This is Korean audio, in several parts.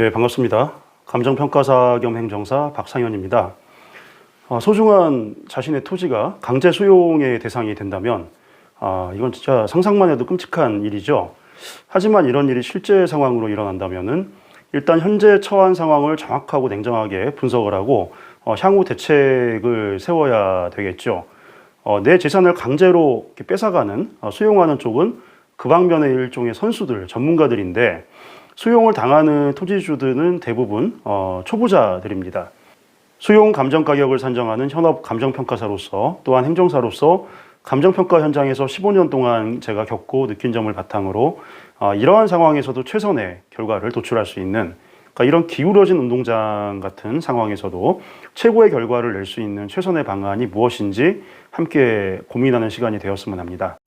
예, 반갑습니다. 감정평가사 겸 행정사 박상현입니다. 소중한 자신의 토지가 강제 수용의 대상이 된다면 이건 진짜 상상만 해도 끔찍한 일이죠. 하지만 이런 일이 실제 상황으로 일어난다면은 일단 현재 처한 상황을 정확하고 냉정하게 분석을 하고 향후 대책을 세워야 되겠죠. 내 재산을 강제로 이렇게 뺏어가는 수용하는 쪽은 그 방면의 일종의 선수들, 전문가들인데 수용을 당하는 토지주들은 대부분 초보자들입니다. 수용 감정 가격을 산정하는 현업 감정평가사로서 또한 행정사로서 감정평가 현장에서 15년 동안 제가 겪고 느낀 점을 바탕으로 이러한 상황에서도 최선의 결과를 도출할 수 있는, 그러니까 이런 기울어진 운동장 같은 상황에서도 최고의 결과를 낼 수 있는 최선의 방안이 무엇인지 함께 고민하는 시간이 되었으면 합니다.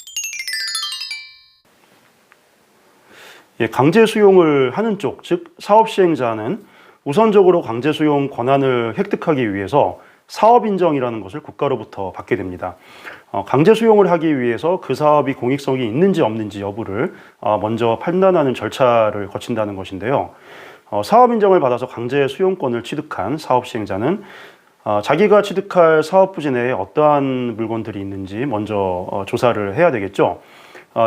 강제 수용을 하는 쪽, 즉 사업 시행자는 우선적으로 강제 수용 권한을 획득하기 위해서 사업 인정이라는 것을 국가로부터 받게 됩니다. 강제 수용을 하기 위해서 그 사업이 공익성이 있는지 없는지 여부를 먼저 판단하는 절차를 거친다는 것인데요. 사업 인정을 받아서 강제 수용권을 취득한 사업 시행자는 자기가 취득할 사업 부지 내에 어떠한 물건들이 있는지 먼저 조사를 해야 되겠죠.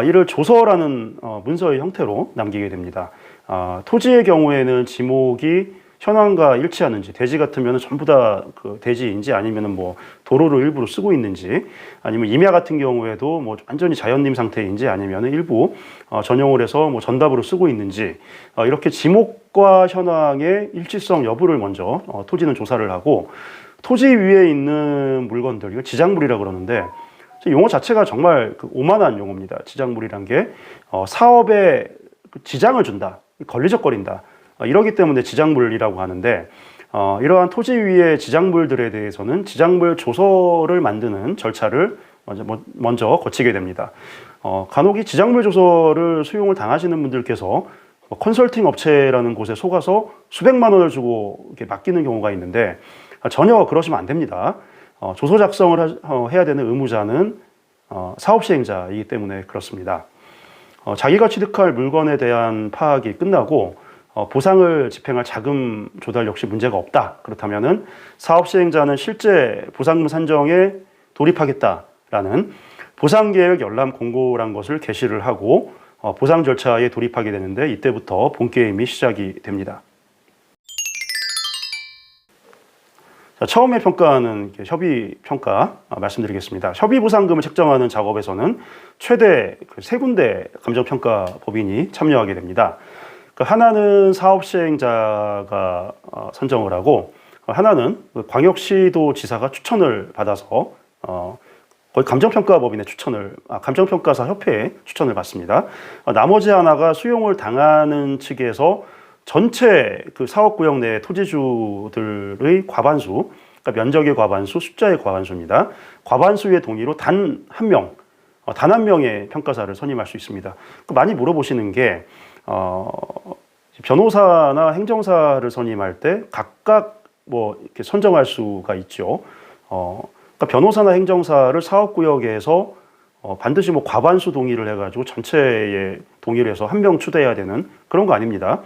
이를 조서라는 문서의 형태로 남기게 됩니다. 토지의 경우에는 지목이 현황과 일치하는지, 대지 같으면 전부 다 그 대지인지 아니면 뭐 도로를 일부러 쓰고 있는지, 아니면 임야 같은 경우에도 뭐 완전히 자연림 상태인지 아니면 일부 전용을 해서 뭐 전답으로 쓰고 있는지, 이렇게 지목과 현황의 일치성 여부를 먼저 토지는 조사를 하고, 토지 위에 있는 물건들, 이걸 지작물이라고 그러는데 용어 자체가 정말 오만한 용어입니다. 지작물이란 게 사업에 지장을 준다, 걸리적거린다, 이러기 때문에 지작물이라고 하는데, 이러한 토지 위의 지작물들에 대해서는 지작물 조서를 만드는 절차를 먼저 거치게 됩니다. 간혹 이 지작물 조서를 수용을 당하시는 분들께서 컨설팅 업체라는 곳에 속아서 수백만 원을 주고 이렇게 맡기는 경우가 있는데 전혀 그러시면 안 됩니다. 조서 작성을 해야 되는 의무자는 사업 시행자이기 때문에 그렇습니다. 자기가 취득할 물건에 대한 파악이 끝나고 보상을 집행할 자금 조달 역시 문제가 없다. 그렇다면은 사업 시행자는 실제 보상금 산정에 돌입하겠다라는 보상계획 열람 공고란 것을 게시를 하고 보상 절차에 돌입하게 되는데, 이때부터 본 게임이 시작이 됩니다. 자, 처음에 평가는 협의 평가 말씀드리겠습니다. 협의 보상금을 책정하는 작업에서는 최대 3군데 감정평가 법인이 참여하게 됩니다. 하나는 사업 시행자가 선정을 하고, 하나는 광역시도지사가 추천을 받아서 거의 감정평가 법인의 감정평가사 협회의 추천을 받습니다. 나머지 하나가 수용을 당하는 측에서 전체 그 사업구역 내 토지주들의 과반수, 그러니까 면적의 과반수, 숫자의 과반수입니다. 과반수의 동의로 단 한 명의 평가사를 선임할 수 있습니다. 많이 물어보시는 게 변호사나 행정사를 선임할 때 각각 이렇게 선정할 수가 있죠. 그러니까 변호사나 행정사를 사업구역에서 반드시 과반수 동의를 해가지고 전체에 동의를 해서 한 명 추대해야 되는 그런 거 아닙니다.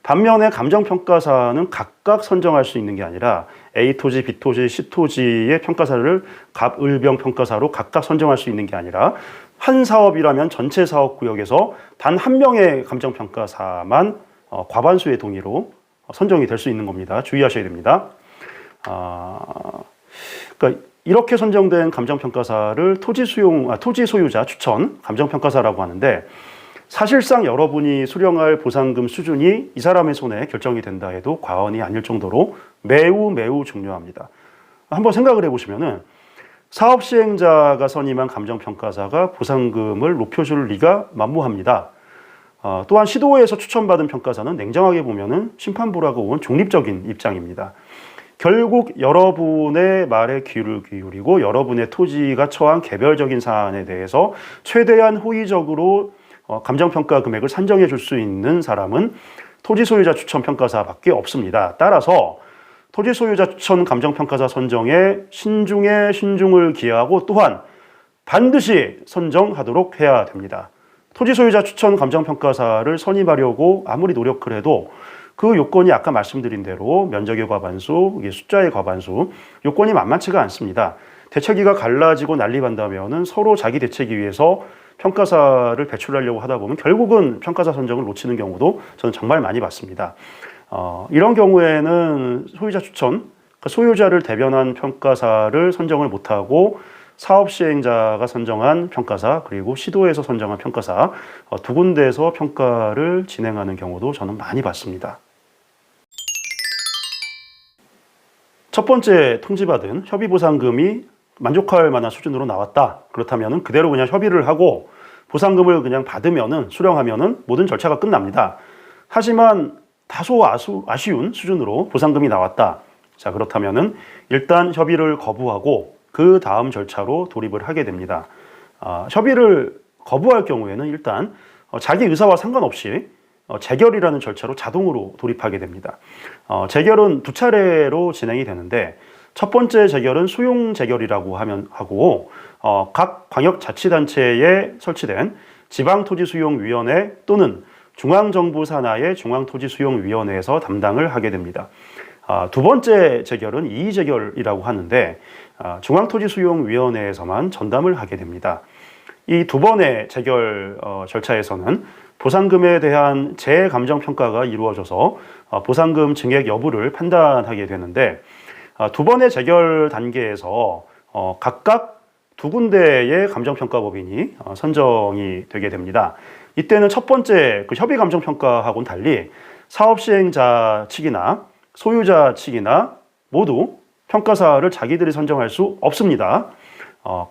반면에 감정평가사는 각각 선정할 수 있는 게 아니라 A토지, B토지, C토지의 평가사를 갑, 을, 병 평가사로 각각 선정할 수 있는 게 아니라 한 사업이라면 전체 사업구역에서 단 한 명의 감정평가사만 과반수의 동의로 선정이 될 수 있는 겁니다. 주의하셔야 됩니다. 그러니까 이렇게 선정된 감정평가사를 토지 소유자 추천 감정평가사라고 하는데, 사실상 여러분이 수령할 보상금 수준이 이 사람의 손에 결정이 된다 해도 과언이 아닐 정도로 매우 매우 중요합니다. 한번 생각을 해보시면은 사업 시행자가 선임한 감정평가사가 보상금을 높여줄 리가 만무합니다. 또한 시도에서 추천받은 평가사는 냉정하게 보면은 심판부라고 온 중립적인 입장입니다. 결국 여러분의 말에 귀를 기울이고 여러분의 토지가 처한 개별적인 사안에 대해서 최대한 호의적으로 감정평가 금액을 산정해 줄 수 있는 사람은 토지소유자 추천 평가사밖에 없습니다. 따라서 토지소유자 추천 감정평가사 선정에 신중에 신중을 기하고 또한 반드시 선정하도록 해야 됩니다. 토지소유자 추천 감정평가사를 선임하려고 아무리 노력을 해도 그 요건이 아까 말씀드린 대로 면적의 과반수, 숫자의 과반수, 요건이 만만치가 않습니다. 대체기가 갈라지고 난립한다면은 서로 자기 대체기 위해서 평가사를 배출하려고 하다 보면 결국은 평가사 선정을 놓치는 경우도 저는 정말 많이 봤습니다. 이런 경우에는 소유자 추천, 그러니까 소유자를 대변한 평가사를 선정을 못하고 사업 시행자가 선정한 평가사 그리고 시도에서 선정한 평가사 두 군데에서 평가를 진행하는 경우도 저는 많이 봤습니다. 첫 번째 통지받은 협의보상금이 만족할 만한 수준으로 나왔다. 그렇다면 그대로 그냥 협의를 하고 보상금을 그냥 받으면은 수령하면은 모든 절차가 끝납니다. 하지만 다소 아쉬운 수준으로 보상금이 나왔다. 자, 그렇다면은 일단 협의를 거부하고 그 다음 절차로 돌입을 하게 됩니다. 협의를 거부할 경우에는 일단 자기 의사와 상관없이 재결이라는 절차로 자동으로 돌입하게 됩니다. 재결은 두 차례로 진행이 되는데 첫 번째 재결은 수용 재결이라고 하고 각 광역자치단체에 설치된 지방토지수용위원회 또는 중앙정부 산하의 중앙토지수용위원회에서 담당을 하게 됩니다. 두 번째 재결은 이의재결이라고 하는데 중앙토지수용위원회에서만 전담을 하게 됩니다. 이 두 번의 재결 절차에서는 보상금에 대한 재감정평가가 이루어져서 보상금 증액 여부를 판단하게 되는데 두 번의 재결 단계에서 각각 두 군데의 감정평가법인이 선정이 되게 됩니다. 이때는 첫 번째 그 협의감정평가하고는 달리 사업시행자 측이나 소유자 측이나 모두 평가사를 자기들이 선정할 수 없습니다.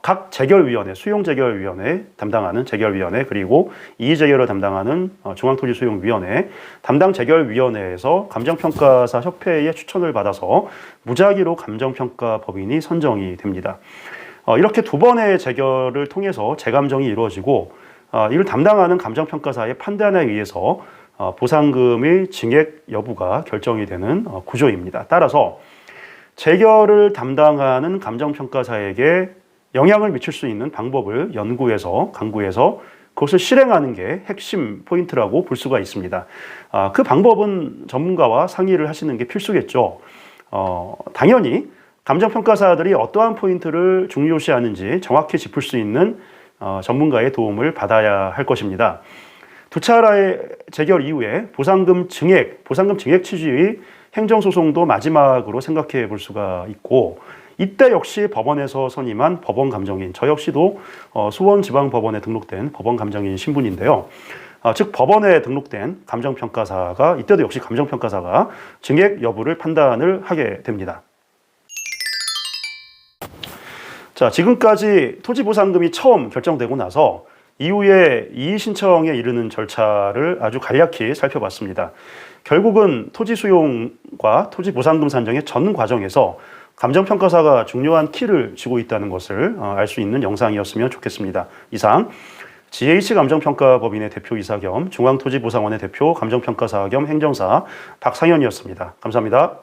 각 재결위원회, 수용재결위원회 담당하는 재결위원회 그리고 이의재결을 담당하는 중앙토지수용위원회 담당 재결위원회에서 감정평가사 협회의 추천을 받아서 무작위로 감정평가법인이 선정이 됩니다. 이렇게 두 번의 재결을 통해서 재감정이 이루어지고 이를 담당하는 감정평가사의 판단에 의해서 보상금의 증액 여부가 결정이 되는 구조입니다. 따라서 재결을 담당하는 감정평가사에게 영향을 미칠 수 있는 방법을 연구해서 강구해서 그것을 실행하는 게 핵심 포인트라고 볼 수가 있습니다. 그 방법은 전문가와 상의를 하시는 게 필수겠죠. 당연히 감정평가사들이 어떠한 포인트를 중요시하는지 정확히 짚을 수 있는 전문가의 도움을 받아야 할 것입니다. 두 차례의 재결 이후에 보상금 증액 취지의 행정소송도 마지막으로 생각해 볼 수가 있고 이때 역시 법원에서 선임한 법원감정인 저 역시도 수원지방법원에 등록된 법원감정인 신분인데요. 즉 법원에 등록된 감정평가사가 이때도 역시 감정평가사가 증액 여부를 판단을 하게 됩니다. 자, 지금까지 토지보상금이 처음 결정되고 나서 이후에 이의신청에 이르는 절차를 아주 간략히 살펴봤습니다. 결국은 토지수용과 토지보상금 산정의 전 과정에서 감정평가사가 중요한 키를 쥐고 있다는 것을 알 수 있는 영상이었으면 좋겠습니다. 이상 GH감정평가법인의 대표이사 겸 중앙토지보상원의 대표 감정평가사 겸 행정사 박상현이었습니다. 감사합니다.